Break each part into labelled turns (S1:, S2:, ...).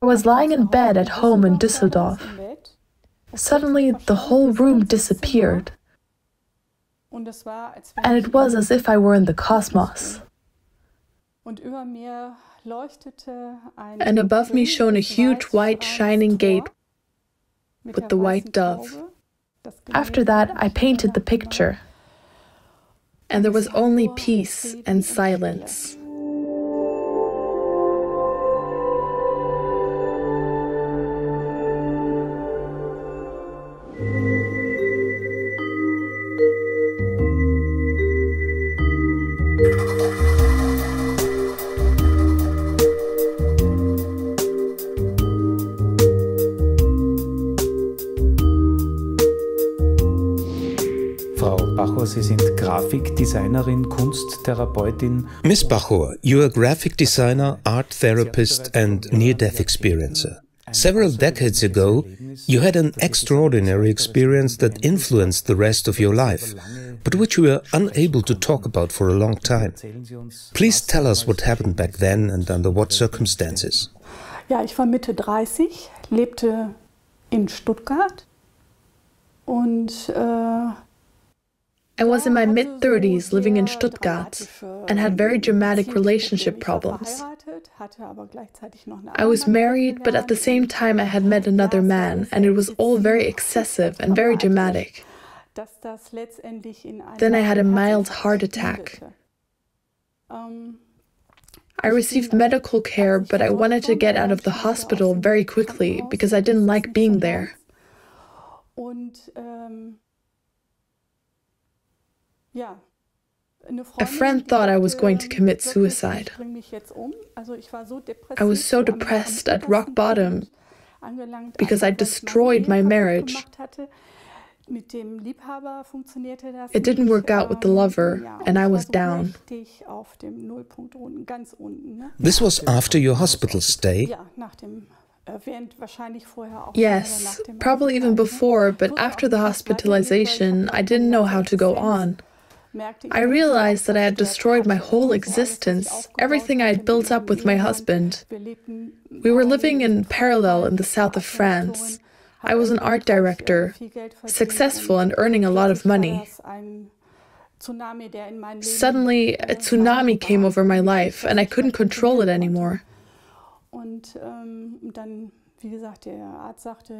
S1: I was lying in bed at home in Düsseldorf. Suddenly, the whole room disappeared, and it was as if I were in the cosmos. And above me shone a huge white shining gate with the white dove. After that, I painted the picture, and there was only peace and silence.
S2: Bachor, Sie sind Grafikdesignerin, Kunsttherapeutin.
S3: Miss Bachor, you're a graphic designer, art therapist and near-death experiencer. Several decades ago, you had an extraordinary experience that influenced the rest of your life, but which you were unable to talk about for a long time. Please tell us what happened back then and under what circumstances.
S4: Ja, ich war Mitte 30, lebte in Stuttgart und
S1: I was in my mid-30s living in Stuttgart and had very dramatic relationship problems. I was married, but at the same time I had met another man, and it was all very excessive and very dramatic. Then I had a mild heart attack. I received medical care, but I wanted to get out of the hospital very quickly because I didn't like being there. A friend thought I was going to commit suicide. I was so depressed at rock bottom because I destroyed my marriage. It didn't work out with the lover, and I was down.
S3: This was after your hospital stay?
S1: Yes, probably even before, but after the hospitalization, I didn't know how to go on. I realized that I had destroyed my whole existence, everything I had built up with my husband. We were living in parallel in the south of France. I was an art director, successful and earning a lot of money. Suddenly, a tsunami came over my life, and I couldn't control it anymore.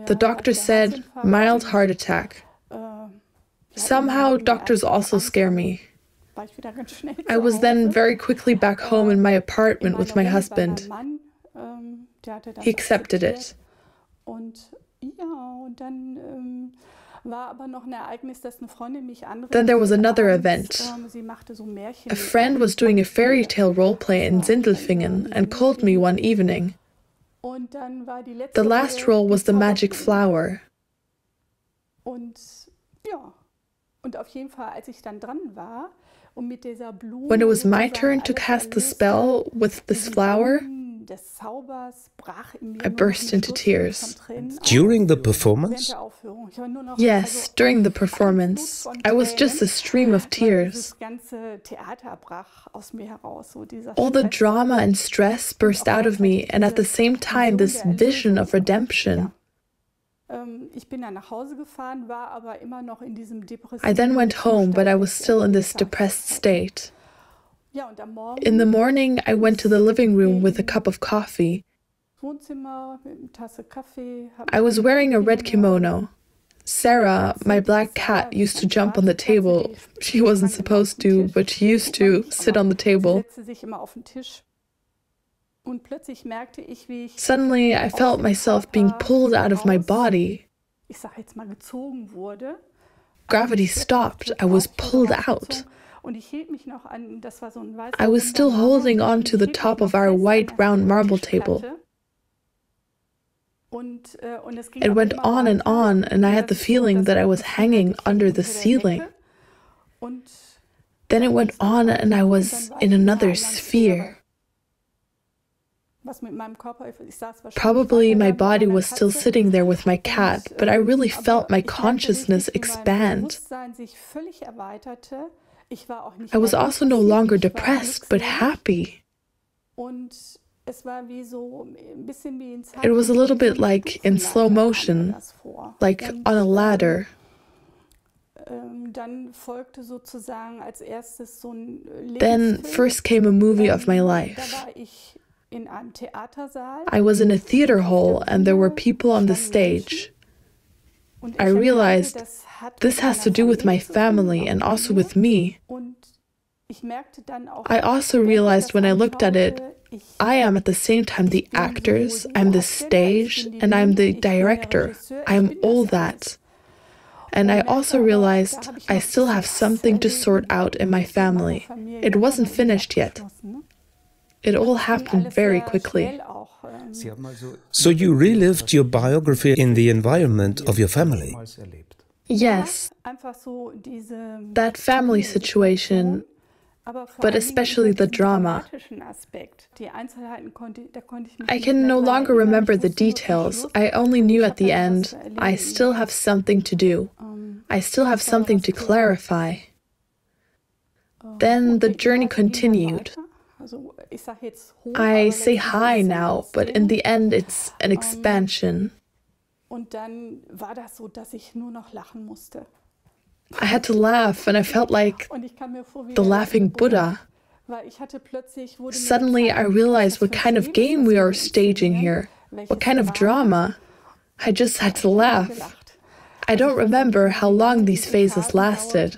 S1: The doctor said, mild heart attack. Somehow, doctors also scare me. I was then very quickly back home in my apartment with my husband. He accepted it. Then there was another event. A friend was doing a fairy tale roleplay in Sindelfingen and called me one evening. The last role was the magic flower. When it was my turn to cast the spell with this flower, I burst into tears.
S3: During the performance?
S1: Yes, during the performance. I was just a stream of tears. All the drama and stress burst out of me, and at the same time this vision of redemption. I then went home, but I was still in this depressed state. In the morning, I went to the living room with a cup of coffee. I was wearing a red kimono. Sarah, my black cat, used to jump on the table. She wasn't supposed to, but she used to sit on the table. Suddenly, I felt myself being pulled out of my body. Gravity stopped. I was pulled out. I was still holding on to the top of our white round marble table. It went on, and I had the feeling that I was hanging under the ceiling. Then it went on, and I was in another sphere. Probably my body was still sitting there with my cat, but I really felt my consciousness expand. I was also no longer depressed, but happy. It was a little bit like in slow motion, like on a ladder. Then first came a movie of my life. I was in a theater hall and there were people on the stage. I realized this has to do with my family and also with me. I also realized when I looked at it, I am at the same time the actors, I'm the stage, and I'm the director. I am all that. And I also realized I still have something to sort out in my family. It wasn't finished yet. It all happened very quickly.
S3: So you relived your biography in the environment of your family?
S1: Yes. That family situation, but especially the drama. I can no longer remember the details. I only knew at the end, I still have something to do. I still have something to clarify. Then the journey continued. I say hi now, but in the end it's an expansion. I had to laugh and I felt like the laughing Buddha. Suddenly I realized what kind of game we are staging here, what kind of drama. I just had to laugh. I don't remember how long these phases lasted.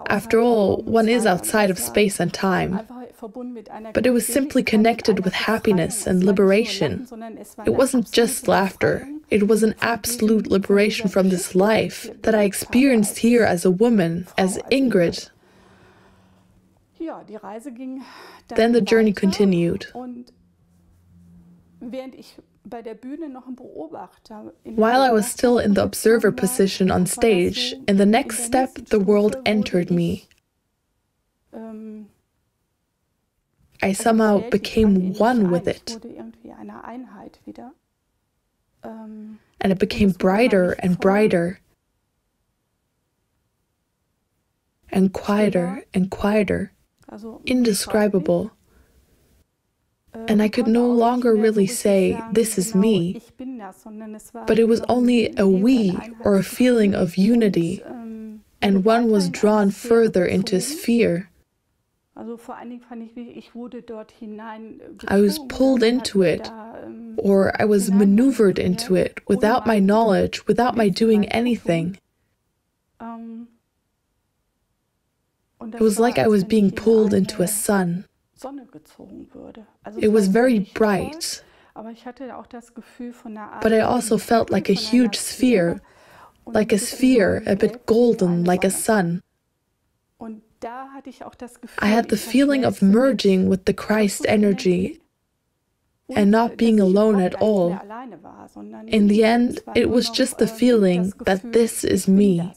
S1: After all, one is outside of space and time. But it was simply connected with happiness and liberation. It wasn't just laughter. It was an absolute liberation from this life that I experienced here as a woman, as Ingrid. Then the journey continued. While I was still in the observer position on stage, in the next step, the world entered me. I somehow became one with it. And it became brighter and brighter. And quieter and quieter. Indescribable. And I could no longer really say, this is me. But it was only a we, or a feeling of unity. And one was drawn further into a sphere. I was pulled into it, or I was maneuvered into it, without my knowledge, without my doing anything. It was like I was being pulled into a sun. It was very bright, but I also felt like a huge sphere, a bit golden, like a sun. I had the feeling of merging with the Christ energy and not being alone at all. In the end, it was just the feeling that this is me.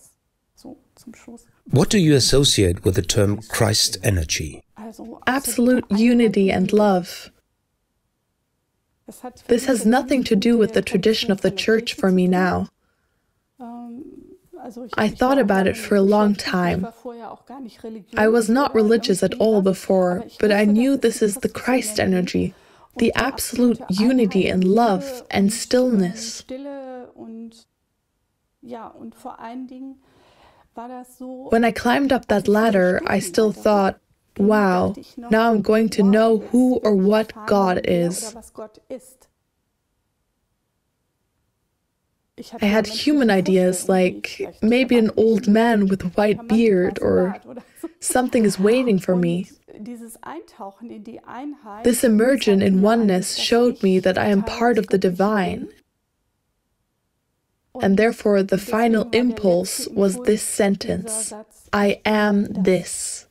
S3: What do you associate with the term Christ energy?
S1: Absolute unity and love. This has nothing to do with the tradition of the church for me now. I thought about it for a long time. I was not religious at all before, but I knew this is the Christ energy, the absolute unity and love and stillness. When I climbed up that ladder, I still thought, wow, now I'm going to know who or what God is. I had human ideas like maybe an old man with a white beard or something is waiting for me. This immersion in oneness showed me that I am part of the divine. And therefore the final impulse was this sentence, I am this.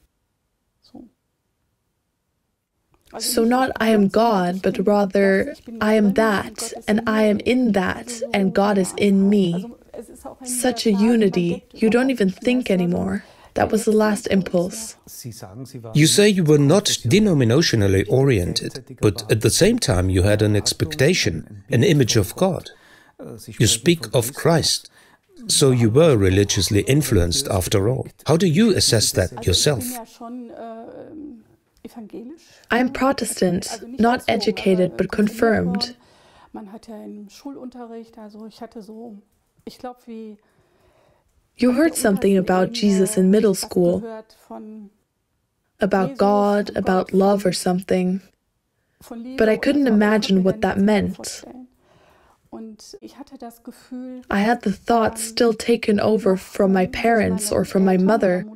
S1: So not I am God, but rather I am that, and I am in that, and God is in me. Such a unity, you don't even think anymore. That was the last impulse.
S3: You say you were not denominationally oriented, but at the same time you had an expectation, an image of God. You speak of Christ, so you were religiously influenced after all. How do you assess that yourself?
S1: I'm Protestant, not educated but confirmed. You heard something about Jesus in middle school, about God, about love or something, but I couldn't imagine what that meant. I had the thought still taken over from my parents or from my mother.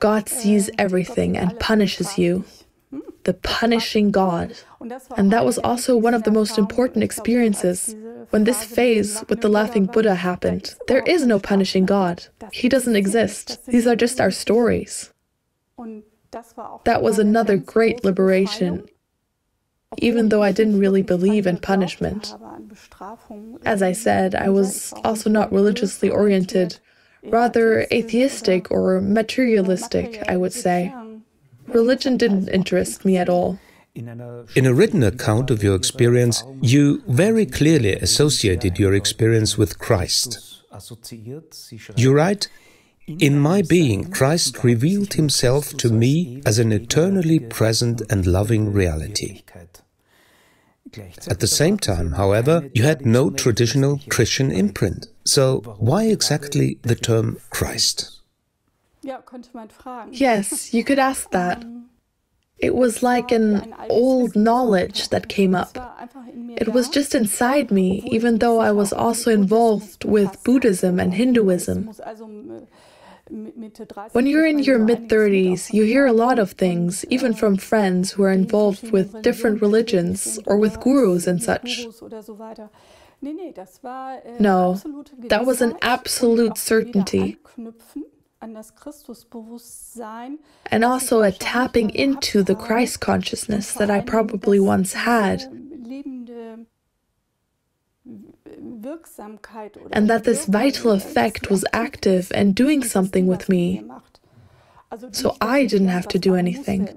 S1: God sees everything and punishes you. The punishing God. And that was also one of the most important experiences. When this phase with the laughing Buddha happened, there is no punishing God. He doesn't exist. These are just our stories. That was another great liberation, even though I didn't really believe in punishment. As I said, I was also not religiously oriented, rather atheistic or materialistic, I would say. Religion didn't interest me at all.
S3: In a written account of your experience, you very clearly associated your experience with Christ. You write, "In my being, Christ revealed himself to me as an eternally present and loving reality." At the same time, however, you had no traditional Christian imprint. So why exactly the term Christ?
S1: Yes, you could ask that. It was like an old knowledge that came up. It was just inside me, even though I was also involved with Buddhism and Hinduism. When you're in your mid-30s, you hear a lot of things, even from friends who are involved with different religions or with gurus and such. No, that was an absolute certainty. And also a tapping into the Christ consciousness that I probably once had. And that this vital effect was active and doing something with me. So I didn't have to do anything.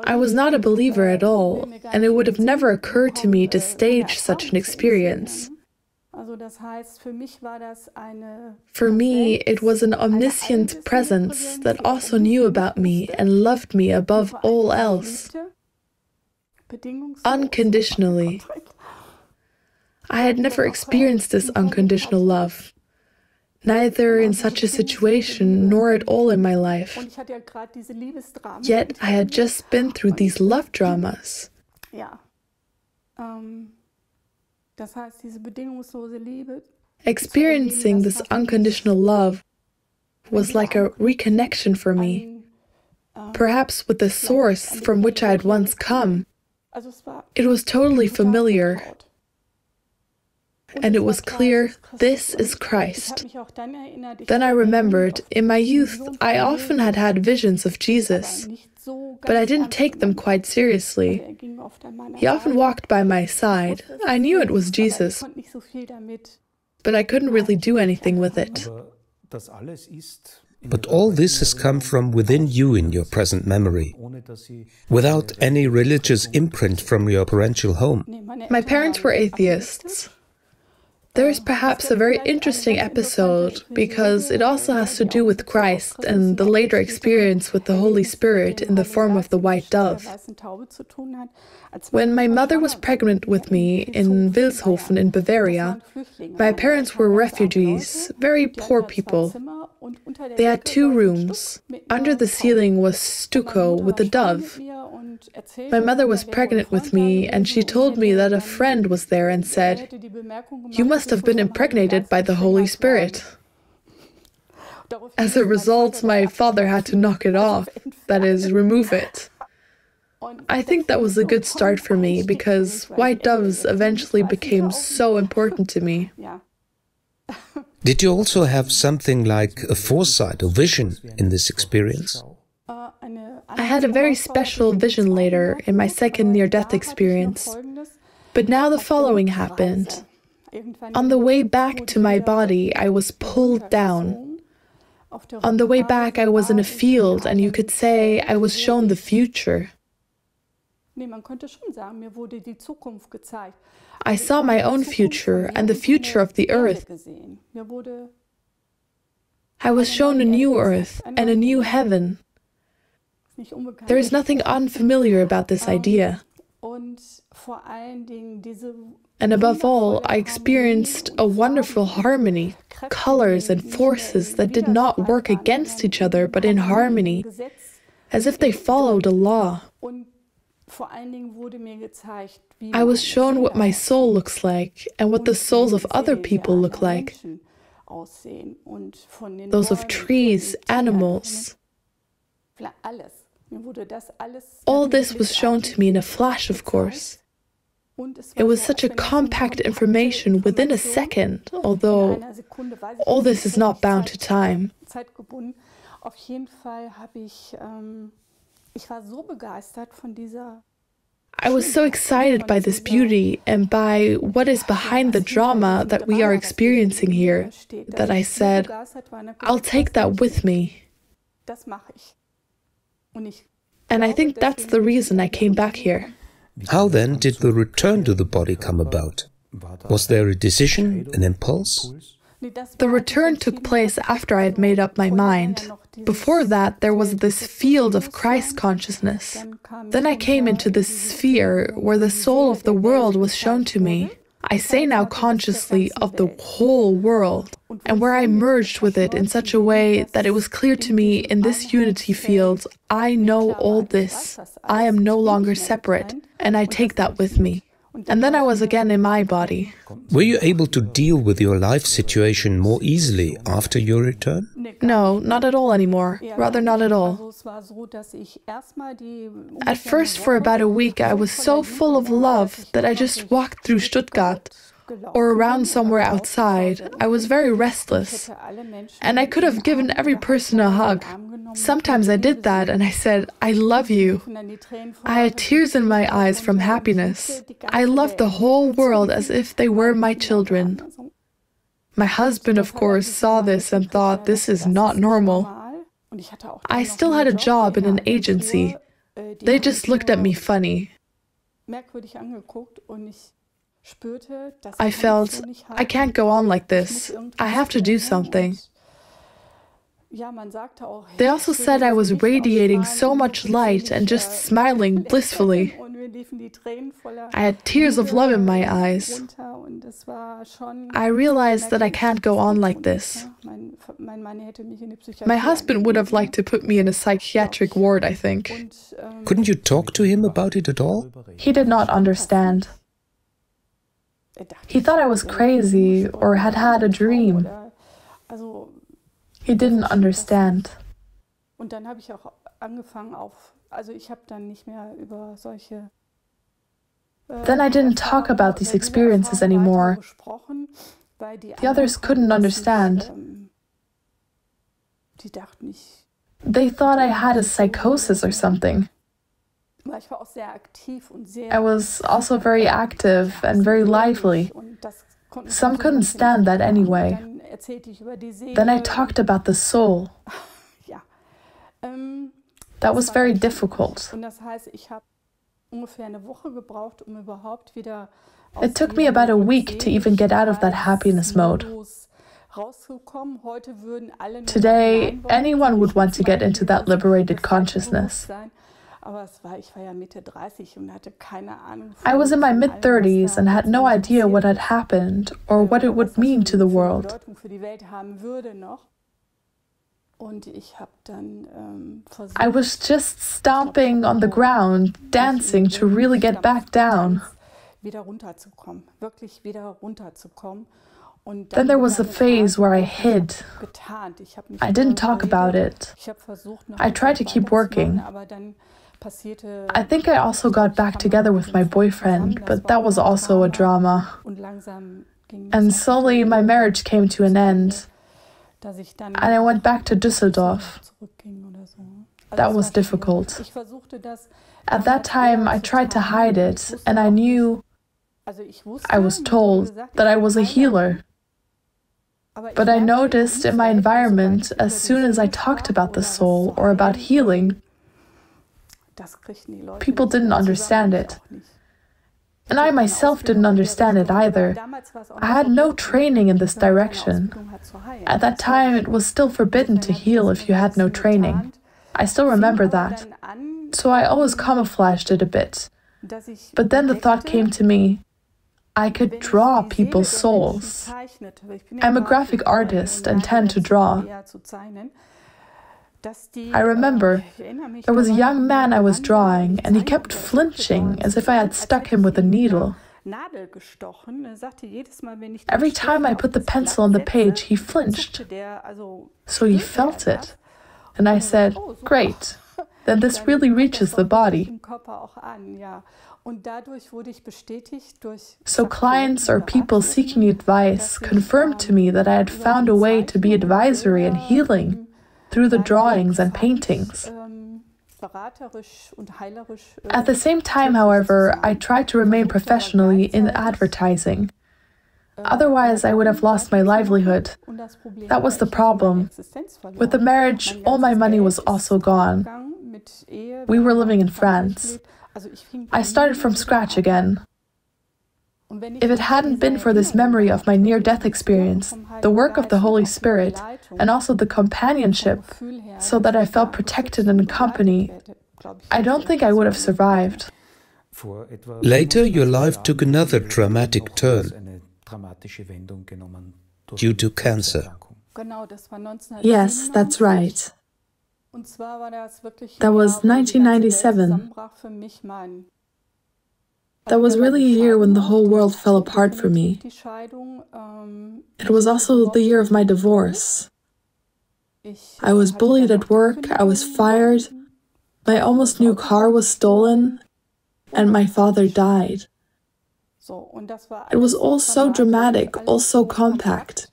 S1: I was not a believer at all, and it would have never occurred to me to stage such an experience. For me, it was an omniscient presence that also knew about me and loved me above all else. Unconditionally. I had never experienced this unconditional love, neither in such a situation nor at all in my life. Yet I had just been through these love dramas. Experiencing this unconditional love was like a reconnection for me, perhaps with the source from which I had once come. It was totally familiar. And it was clear, this is Christ. Then I remembered, in my youth, I often had visions of Jesus, but I didn't take them quite seriously. He often walked by my side. I knew it was Jesus, but I couldn't really do anything with it.
S3: But all this has come from within you in your present memory, without any religious imprint from your parental home.
S1: My parents were atheists. There is perhaps a very interesting episode because it also has to do with Christ and the later experience with the Holy Spirit in the form of the white dove. When my mother was pregnant with me in Vilshofen in Bavaria, my parents were refugees, very poor people. They had 2 rooms. Under the ceiling was stucco with a dove. My mother was pregnant with me, and she told me that a friend was there and said, "You must have been impregnated by the Holy Spirit." As a result, my father had to knock it off, that is, remove it. I think that was a good start for me, because white doves eventually became so important to me.
S3: Did you also have something like a foresight or vision in this experience?
S1: I had a very special vision later in my second near-death experience. But now the following happened. On the way back to my body, I was pulled down. On the way back, I was in a field, and you could say I was shown the future. I saw my own future and the future of the earth. I was shown a new earth and a new heaven. There is nothing unfamiliar about this idea. And above all, I experienced a wonderful harmony, colors and forces that did not work against each other, but in harmony, as if they followed a law. I was shown what my soul looks like and what the souls of other people look like. Those of trees, animals. All this was shown to me in a flash, of course. It was such a compact information within a second, although all this is not bound to time. I was so excited by this beauty and by what is behind the drama that we are experiencing here, that I said, I'll take that with me. And I think that's the reason I came back here.
S3: How then did the return to the body come about? Was there a decision, an impulse?
S1: The return took place after I had made up my mind. Before that, there was this field of Christ consciousness. Then I came into this sphere where the soul of the world was shown to me. I say now consciously of the whole world, and where I merged with it in such a way that it was clear to me in this unity field, I know all this. I am no longer separate, and I take that with me. And then I was again in my body.
S3: Were you able to deal with your life situation more easily after your return?
S1: No, not at all anymore. Rather not at all. At first, for about a week, I was so full of love that I just walked through Stuttgart or around somewhere outside. I was very restless, and I could have given every person a hug. Sometimes I did that and I said, I love you. I had tears in my eyes from happiness. I loved the whole world as if they were my children. My husband, of course, saw this and thought this is not normal. I still had a job in an agency. They just looked at me funny. I felt, I can't go on like this. I have to do something. They also said I was radiating so much light and just smiling blissfully. I had tears of love in my eyes. I realized that I can't go on like this. My husband would have liked to put me in a psychiatric ward, I think.
S3: Couldn't you talk to him about it at all?
S1: He did not understand. He thought I was crazy or had had a dream. He didn't understand. Then I didn't talk about these experiences anymore. The others couldn't understand. They thought I had a psychosis or something. I was also very active and very lively. Some couldn't stand that anyway. Then I talked about the soul. That was very difficult. It took me about a week to even get out of that happiness mode. Today, anyone would want to get into that liberated consciousness. I was in my mid-30s and had no idea what had happened or what it would mean to the world. I was just stomping on the ground, dancing to really get back down. Then there was a phase where I hid. I didn't talk about it. I tried to keep working. I think I also got back together with my boyfriend, but that was also a drama. And slowly my marriage came to an end, and I went back to Düsseldorf. That was difficult. At that time, I tried to hide it, and I was told that I was a healer. But I noticed in my environment, as soon as I talked about the soul or about healing, people didn't understand it. And I myself didn't understand it either. I had no training in this direction. At that time, it was still forbidden to heal if you had no training. I still remember that. So I always camouflaged it a bit. But then the thought came to me, I could draw people's souls. I'm a graphic artist and tend to draw. I remember there was a young man I was drawing and he kept flinching as if I had stuck him with a needle. Every time I put the pencil on the page, he flinched. So he felt it. And I said, great, then this really reaches the body. So clients or people seeking advice confirmed to me that I had found a way to be advisory and healing through the drawings and paintings. At the same time, however, I tried to remain professionally in advertising. Otherwise, I would have lost my livelihood. That was the problem. With the marriage, all my money was also gone. We were living in France. I started from scratch again. If it hadn't been for this memory of my near-death experience, the work of the Holy Spirit, and also the companionship, so that I felt protected in company, I don't think I would have survived.
S3: Later, your life took another dramatic turn due to cancer.
S1: Yes, that's right. That was 1997. That was really a year when the whole world fell apart for me. It was also the year of my divorce. I was bullied at work, I was fired, my almost new car was stolen, and my father died. It was all so dramatic, all so compact.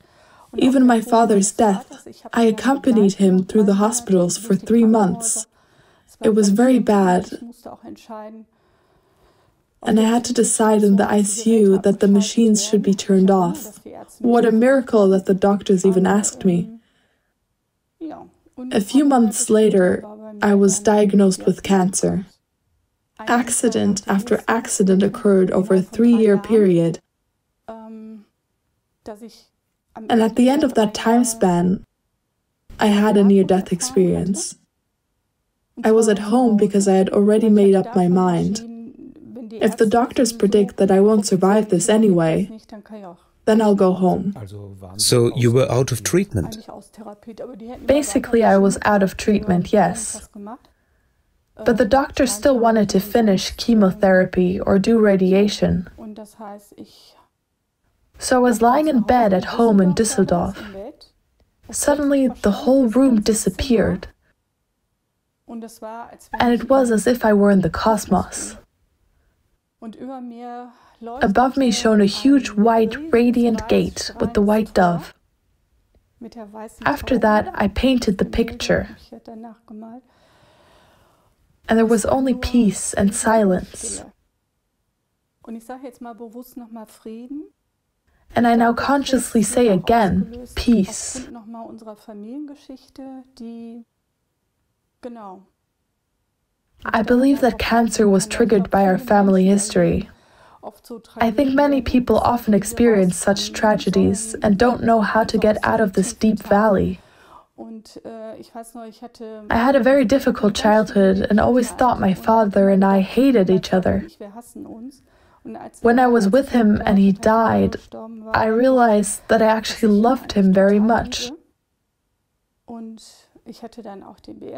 S1: Even my father's death, I accompanied him through the hospitals for 3 months. It was very bad. And I had to decide in the ICU that the machines should be turned off. What a miracle that the doctors even asked me. A few months later, I was diagnosed with cancer. Accident after accident occurred over a 3-year period. And at the end of that time span, I had a near-death experience. I was at home because I had already made up my mind. If the doctors predict that I won't survive this anyway, then I'll go home.
S3: So you were out of treatment?
S1: Basically, I was out of treatment, yes. But the doctor still wanted to finish chemotherapy or do radiation. So I was lying in bed at home in Düsseldorf. Suddenly, the whole room disappeared. And it was as if I were in the cosmos. Above me shone a huge white radiant gate with the white dove. After that, I painted the picture. And there was only peace and silence. And I now consciously say again, peace. I believe that cancer was triggered by our family history. I think many people often experience such tragedies and don't know how to get out of this deep valley. I had a very difficult childhood and always thought my father and I hated each other. When I was with him and he died, I realized that I actually loved him very much.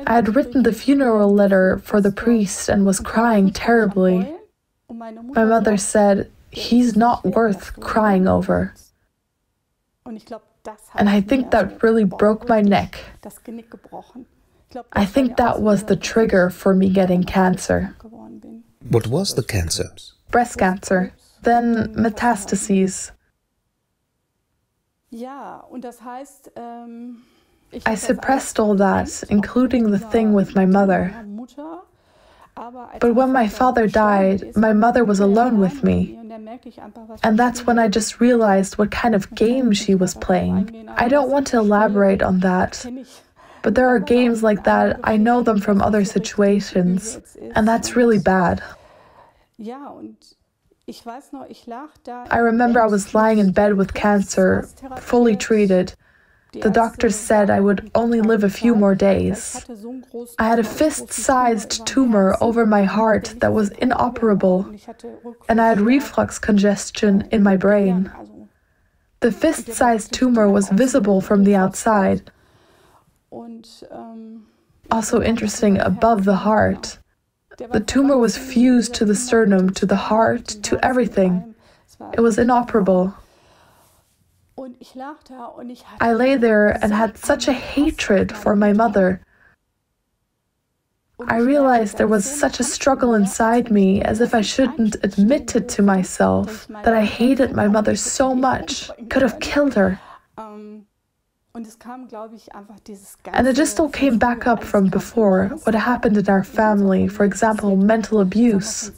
S1: I had written the funeral letter for the priest and was crying terribly. My mother said, "He's not worth crying over." And I think that really broke my neck. I think that was the trigger for me getting cancer.
S3: What was the cancer?
S1: Breast cancer, then metastases. I suppressed all that, including the thing with my mother. But when my father died, my mother was alone with me. And that's when I just realized what kind of game she was playing. I don't want to elaborate on that. But there are games like that, I know them from other situations, and that's really bad. I remember I was lying in bed with cancer, fully treated, The doctors said I would only live a few more days. I had a fist-sized tumor over my heart that was inoperable, and I had reflux congestion in my brain. The fist-sized tumor was visible from the outside. Also interesting, above the heart. The tumor was fused to the sternum, to the heart, to everything. It was inoperable. I lay there and had such a hatred for my mother. I realized there was such a struggle inside me, as if I shouldn't admit it to myself, that I hated my mother so much, could have killed her. And it just all came back up from before, what happened in our family, for example, mental abuse.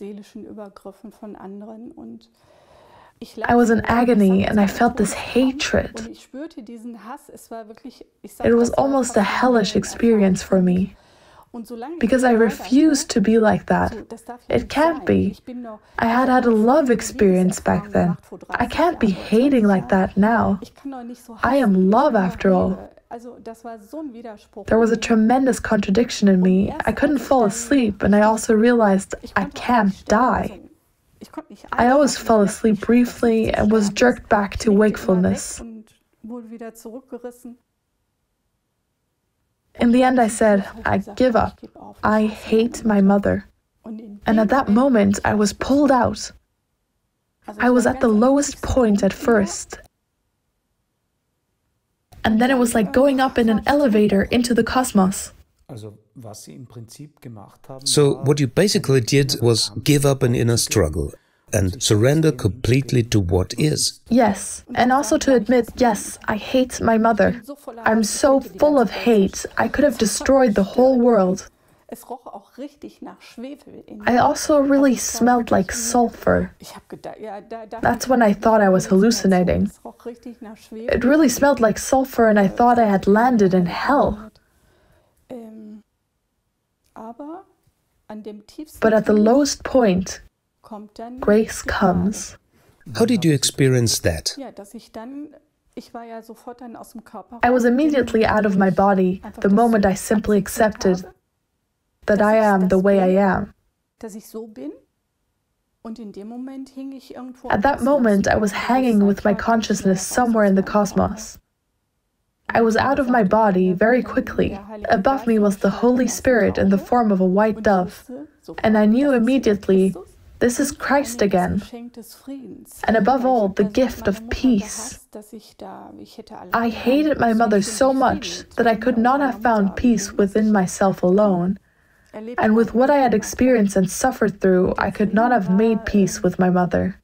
S1: I was in agony and I felt this hatred. It was almost a hellish experience for me, because I refused to be like that. It can't be. I had had a love experience back then. I can't be hating like that now. I am love after all. There was a tremendous contradiction in me. I couldn't fall asleep, and I also realized I can't die. I always fell asleep briefly and was jerked back to wakefulness. In the end, I said, I give up. I hate my mother. And at that moment, I was pulled out. I was at the lowest point at first. And then it was like going up in an elevator into the cosmos.
S3: So what you basically did was give up an inner struggle and surrender completely to what is.
S1: Yes, and also to admit, yes, I hate my mother. I'm so full of hate, I could have destroyed the whole world. I also really smelled like sulfur. That's when I thought I was hallucinating. It really smelled like sulfur and I thought I had landed in hell. But at the lowest point, grace comes.
S3: How did you experience that?
S1: I was immediately out of my body the moment I simply accepted that I am the way I am. At that moment, I was hanging with my consciousness somewhere in the cosmos. I was out of my body very quickly. Above me was the Holy Spirit in the form of a white dove. And I knew immediately, this is Christ again. And above all, the gift of peace. I hated my mother so much that I could not have found peace within myself alone. And with what I had experienced and suffered through, I could not have made peace with my mother.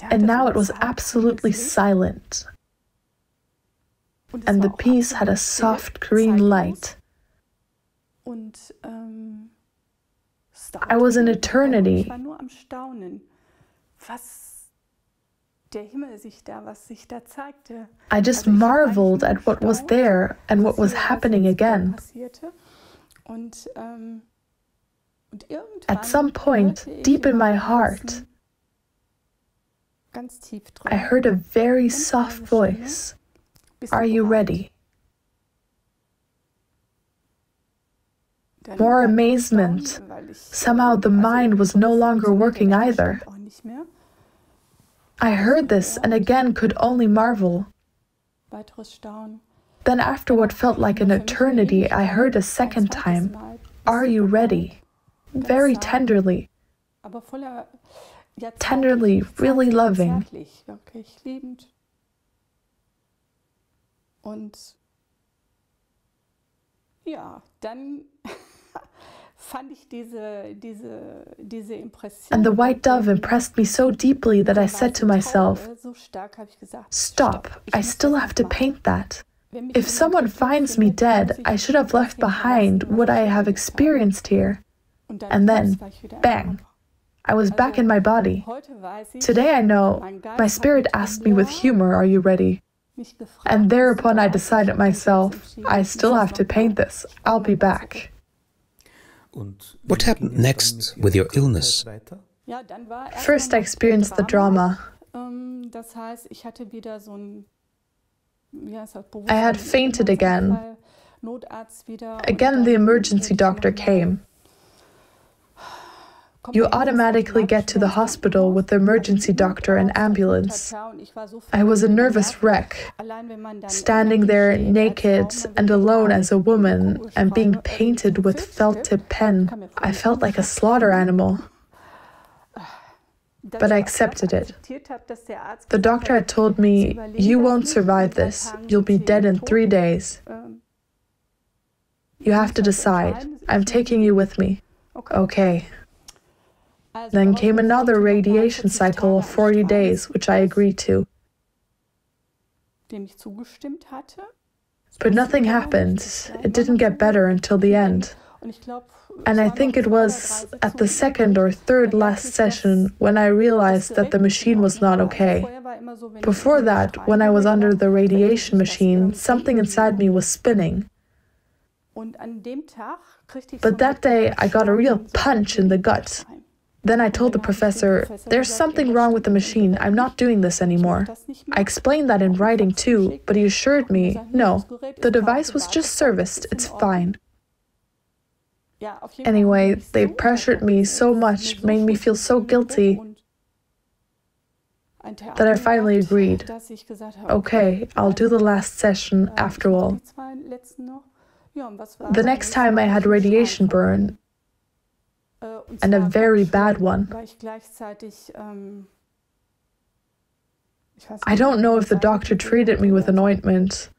S1: And now it was absolutely silent. And the peace had a soft green light. I was in eternity. I just marveled at what was there and what was happening again. At some point, deep in my heart, I heard a very soft voice. Are you ready? More amazement. Somehow the mind was no longer working either. I heard this and again could only marvel. Then after what felt like an eternity, I heard a second time, are you ready? Very tenderly. Tenderly, really loving. And the white dove impressed me so deeply that I said to myself, stop, I still have to paint that. If someone finds me dead, I should have left behind what I have experienced here. And then, bang, I was back in my body. Today I know, my spirit asked me with humor, are you ready? And thereupon I decided myself, I still have to paint this, I'll be back.
S3: What happened next with your illness?
S1: First I experienced the drama. I had fainted again. Again, the emergency doctor came. You automatically get to the hospital with the emergency doctor and ambulance. I was a nervous wreck, standing there naked and alone as a woman and being painted with felt-tip pen. I felt like a slaughter animal. But I accepted it. The doctor had told me, "You won't survive this. You'll be dead in 3 days. You have to decide. I'm taking you with me." Okay. Then came another radiation cycle of 40 days, which I agreed to. But nothing happened. It didn't get better until the end. And I think it was at the second or third last session when I realized that the machine was not okay. Before that, when I was under the radiation machine, something inside me was spinning. But that day, I got a real punch in the gut. Then I told the professor, "There's something wrong with the machine. I'm not doing this anymore." I explained that in writing too, but he assured me, "No, the device was just serviced. It's fine." Anyway, they pressured me so much, made me feel so guilty, that I finally agreed. Okay, I'll do the last session after all. The next time I had radiation burn, and a very bad one. I don't know if the doctor treated me with an ointment.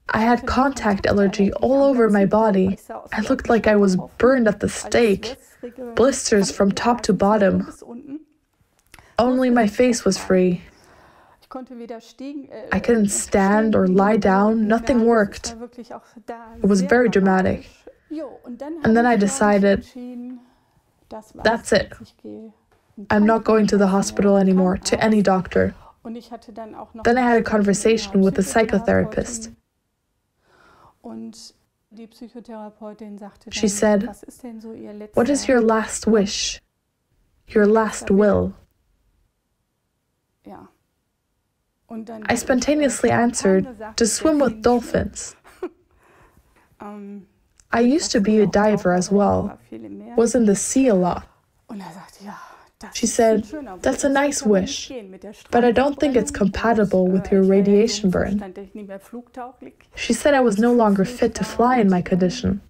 S1: I had contact allergy all over my body. I looked like I was burned at the stake, blisters from top to bottom. Only my face was free. I couldn't stand or lie down, nothing worked. It was very dramatic. And then I decided, that's it. I'm not going to the hospital anymore, to any doctor. Then I had a conversation with a psychotherapist. She said, "What is your last wish? Your last will?" I spontaneously answered, "To swim with dolphins." I used to be a diver as well, was in the sea a lot. She said, "That's a nice wish, but I don't think it's compatible with your radiation burn." She said I was no longer fit to fly in my condition.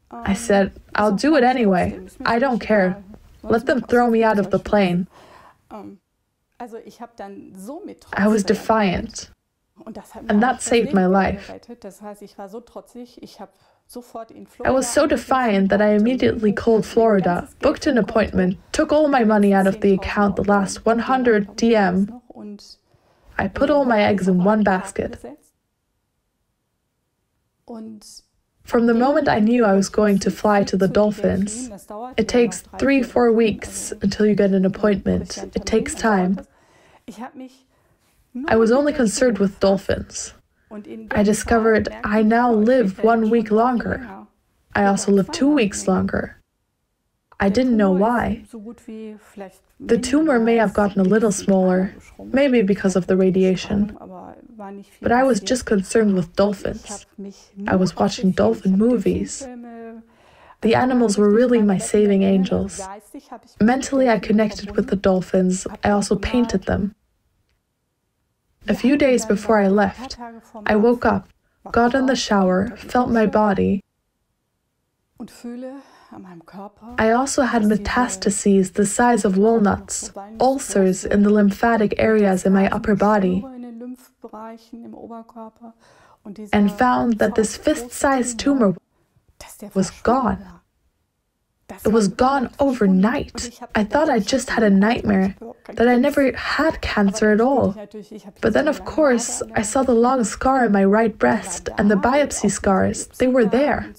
S1: I said, "I'll do it anyway. I don't care. Let them throw me out of the plane." I was defiant, and that saved my life. I was so defiant that I immediately called Florida, booked an appointment, took all my money out of the account the last 100 DM. I put all my eggs in one basket. From the moment I knew I was going to fly to the dolphins, it takes 3-4 weeks until you get an appointment. It takes time. I was only concerned with dolphins. I discovered I now live 1 week longer. I also live 2 weeks longer. I didn't know why. The tumor may have gotten a little smaller, maybe because of the radiation. But I was just concerned with dolphins. I was watching dolphin movies. The animals were really my saving angels. Mentally, I connected with the dolphins. I also painted them. A few days before I left, I woke up, got in the shower, felt my body. I also had metastases the size of walnuts, ulcers in the lymphatic areas in my upper body, and found that this fist-sized tumor was gone. It was gone overnight. I thought I just had a nightmare, that I never had cancer at all. But then, of course, I saw the long scar in my right breast and the biopsy scars. They were there.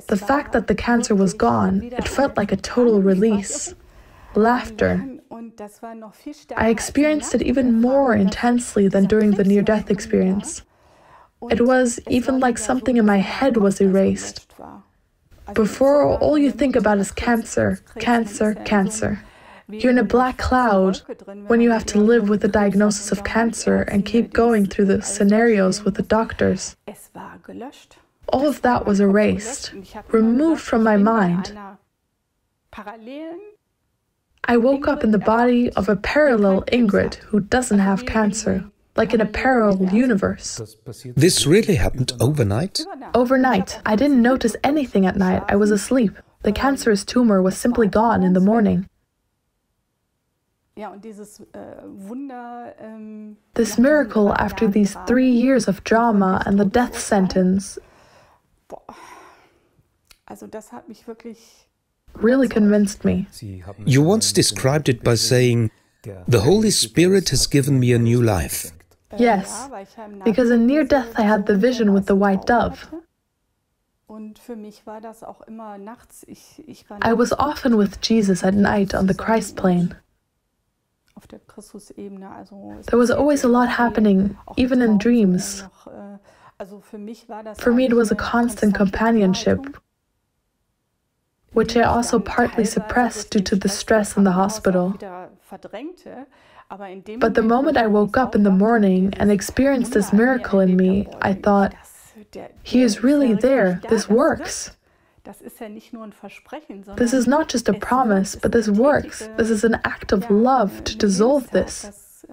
S1: The fact that the cancer was gone, it felt like a total release. Laughter. I experienced it even more intensely than during the near-death experience. It was even like something in my head was erased. Before, all you think about is cancer, cancer, cancer. You're in a black cloud when you have to live with the diagnosis of cancer and keep going through the scenarios with the doctors. All of that was erased, removed from my mind. I woke up in the body of a parallel Ingrid who doesn't have cancer, like in a parallel universe.
S3: This really happened overnight?
S1: Overnight. I didn't notice anything at night. I was asleep. The cancerous tumor was simply gone in the morning. This miracle after these 3 years of drama and the death sentence really convinced me.
S3: You once described it by saying, "The Holy Spirit has given me a new life."
S1: Yes, because in near death I had the vision with the white dove. I was often with Jesus at night on the Christ plane. There was always a lot happening, even in dreams. For me, it was a constant companionship, which I also partly suppressed due to the stress in the hospital. But the moment I woke up in the morning and experienced this miracle in me, I thought, He is really there. This works. This is not just a promise, but this works. This is an act of love to dissolve this.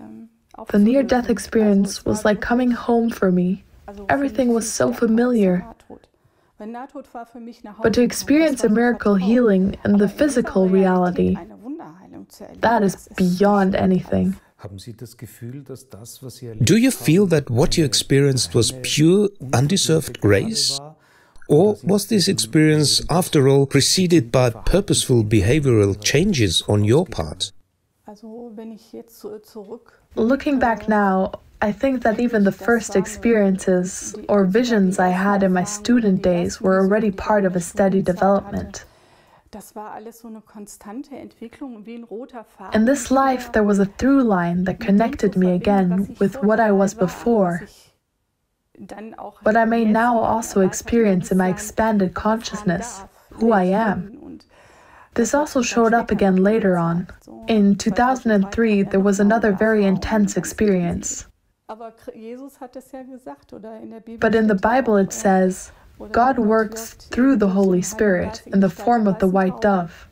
S1: The near-death experience was like coming home for me. Everything was so familiar. But to experience a miracle healing in the physical reality, that is beyond anything.
S3: Do you feel that what you experienced was pure, undeserved grace? Or was this experience, after all, preceded by purposeful behavioral changes on your part?
S1: Looking back now, I think that even the first experiences or visions I had in my student days were already part of a steady development. In this life, there was a through line that connected me again with what I was before, but I may now also experience in my expanded consciousness who I am. This also showed up again later on. In 2003, there was another very intense experience. But in the Bible it says, God works through the Holy Spirit in the form of the white dove.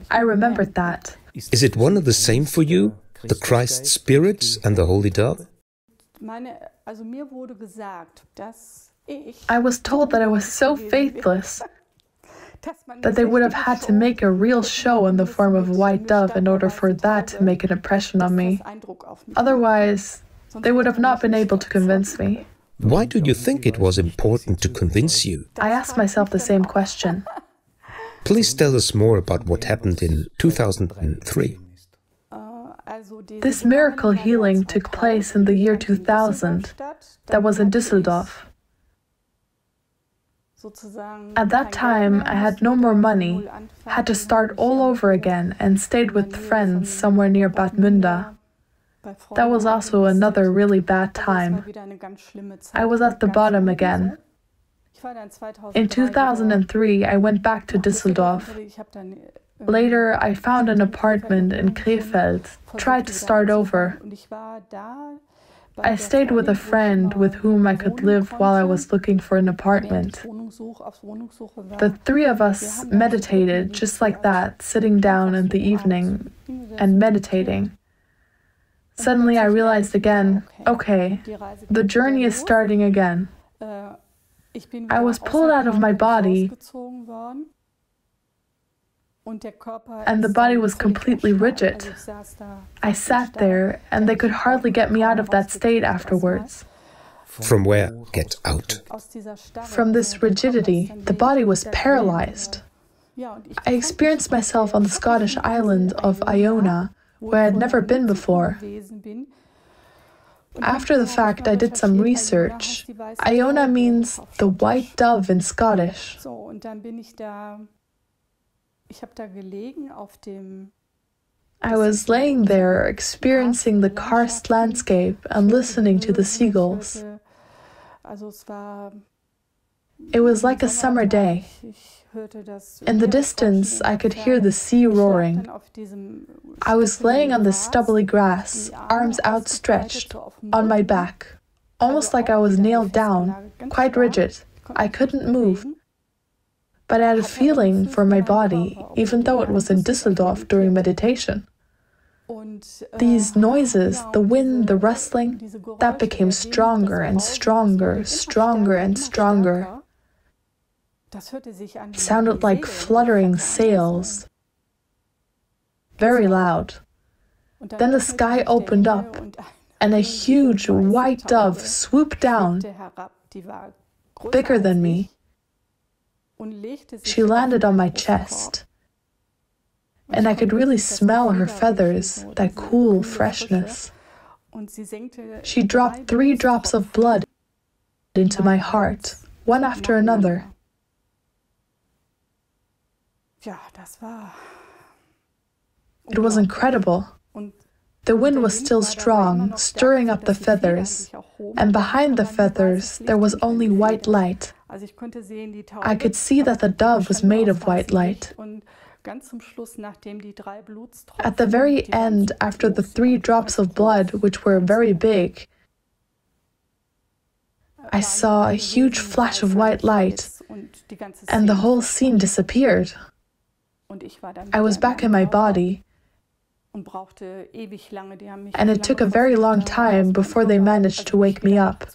S1: I remembered that.
S3: Is it one and the same for you, the Christ Spirit and the Holy Dove?
S1: I was told that I was so faithless that they would have had to make a real show in the form of a white dove in order for that to make an impression on me. Otherwise, they would have not been able to convince me.
S3: Why do you think it was important to convince you?
S1: I asked myself the same question.
S3: Please tell us more about what happened in 2003.
S1: This miracle healing took place in the year 2000. That was in Düsseldorf. At that time, I had no more money, had to start all over again, and stayed with friends somewhere near Bad Münder. That was also another really bad time. I was at the bottom again. In 2003, I went back to Düsseldorf. Later, I found an apartment in Krefeld, tried to start over. I stayed with a friend with whom I could live while I was looking for an apartment. The three of us meditated just like that, sitting down in the evening and meditating. Suddenly I realized again, okay, the journey is starting again. I was pulled out of my body, and the body was completely rigid. I sat there, and they could hardly get me out of that state afterwards.
S3: From where? Get out.
S1: From this rigidity, the body was paralyzed. I experienced myself on the Scottish island of Iona, where I had never been before. After the fact, I did some research. Iona means the white dove in Scottish. I was laying there, experiencing the karst landscape and listening to the seagulls. It was like a summer day. In the distance, I could hear the sea roaring. I was laying on the stubbly grass, arms outstretched, on my back, almost like I was nailed down, quite rigid. I couldn't move. But I had a feeling for my body, even though it was in Düsseldorf during meditation. These noises, the wind, the rustling, that became stronger and stronger, stronger and stronger. It sounded like fluttering sails, very loud. Then the sky opened up, and a huge white dove swooped down, bigger than me. She landed on my chest, and I could really smell her feathers, that cool freshness. She dropped 3 drops of blood into my heart, one after another. It was incredible. The wind was still strong, stirring up the feathers, and behind the feathers there was only white light. I could see that the dove was made of white light. At the very end, after the 3 drops of blood, which were very big, I saw a huge flash of white light, and the whole scene disappeared. I was back in my body, and it took a very long time before they managed to wake me up.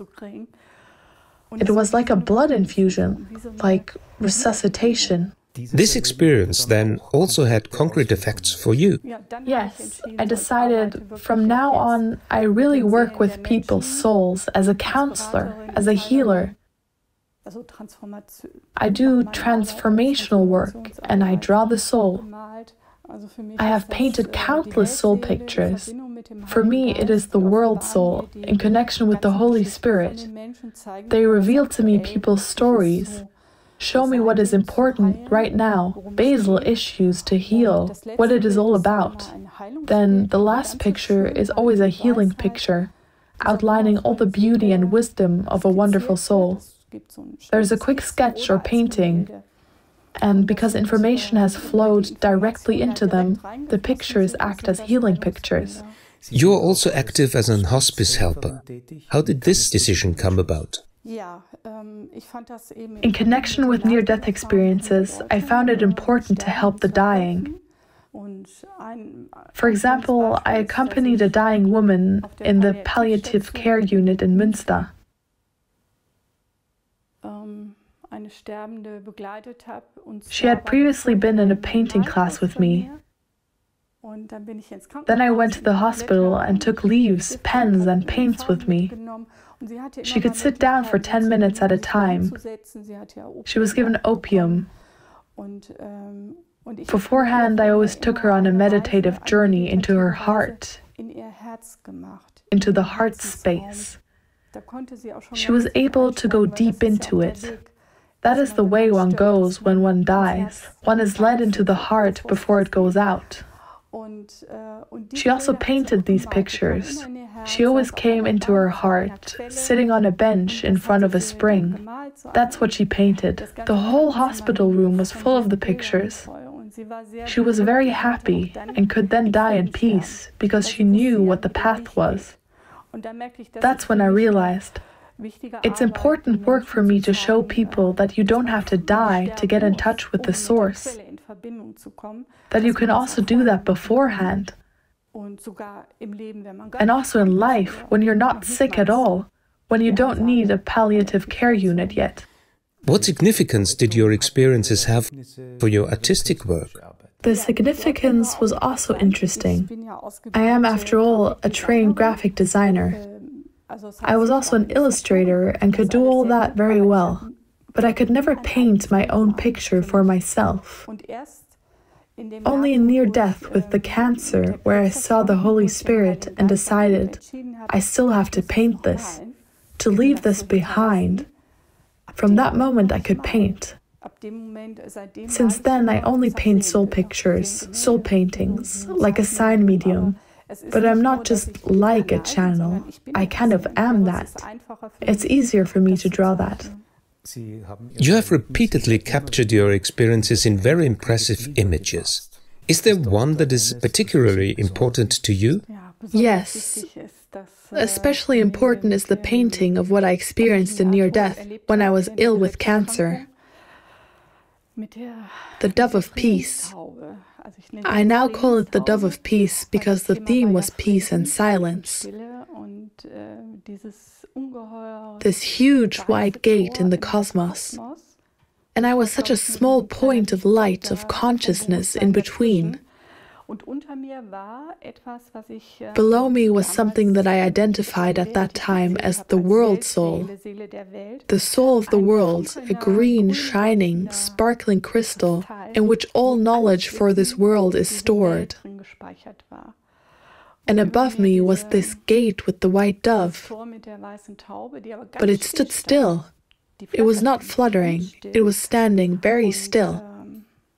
S1: It was like a blood infusion, like resuscitation.
S3: This experience then also had concrete effects for you.
S1: Yes, I decided from now on I really work with people's souls as a counselor, as a healer. I do transformational work and I draw the soul. I have painted countless soul pictures. For me, it is the world soul in connection with the Holy Spirit. They reveal to me people's stories, show me what is important right now, basal issues to heal, what it is all about. Then the last picture is always a healing picture, outlining all the beauty and wisdom of a wonderful soul. There's a quick sketch or painting, and because information has flowed directly into them, the pictures act as healing pictures.
S3: You are also active as an hospice helper. How did this decision come about?
S1: In connection with near-death experiences, I found it important to help the dying. For example, I accompanied a dying woman in the palliative care unit in Münster. She had previously been in a painting class with me. Then I went to the hospital and took leaves, pens and paints with me. She could sit down for 10 minutes at a time. She was given opium. Beforehand, I always took her on a meditative journey into her heart, into the heart space. She was able to go deep into it. That is the way one goes when one dies. One is led into the heart before it goes out. She also painted these pictures. She always came into her heart, sitting on a bench in front of a spring. That's what she painted. The whole hospital room was full of the pictures. She was very happy and could then die in peace because she knew what the path was. That's when I realized it's important work for me to show people that you don't have to die to get in touch with the source, that you can also do that beforehand, and also in life when you're not sick at all, when you don't need a palliative care unit yet.
S3: What significance did your experiences have for your artistic work?
S1: The significance was also interesting. I am, after all, a trained graphic designer. I was also an illustrator and could do all that very well, but I could never paint my own picture for myself. Only in near death with the cancer, where I saw the Holy Spirit and decided, I still have to paint this, to leave this behind. From that moment I could paint. Since then I only paint soul pictures, soul paintings, like a sign medium. But I'm not just like a channel, I kind of am that. It's easier for me to draw that.
S3: You have repeatedly captured your experiences in very impressive images. Is there one that is particularly important to you?
S1: Yes. Especially important is the painting of what I experienced in near death when I was ill with cancer. The Dove of Peace. I now call it the Dove of Peace because the theme was peace and silence. This huge white gate in the cosmos. And I was such a small point of light, of consciousness in between. Below me was something that I identified at that time as the world soul. The soul of the world, a green, shining, sparkling crystal in which all knowledge for this world is stored. And above me was this gate with the white dove. But it stood still. It was not fluttering. It was standing very still.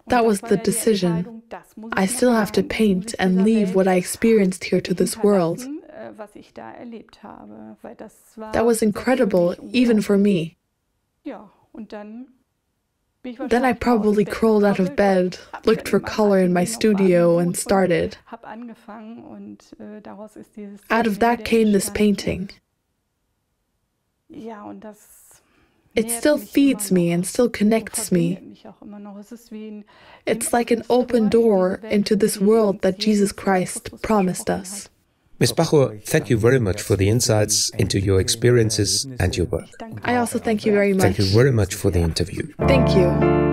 S1: That was the decision. I still have to paint and leave what I experienced here to this world. That was incredible, even for me. Then I probably crawled out of bed, looked for color in my studio, and started. Out of that came this painting. It still feeds me and still connects me. It's like an open door into this world that Jesus Christ promised us.
S3: Ms. Bachor, thank you very much for the insights into your experiences and your work.
S1: I also thank you very much.
S3: Thank you very much for the interview.
S1: Thank you.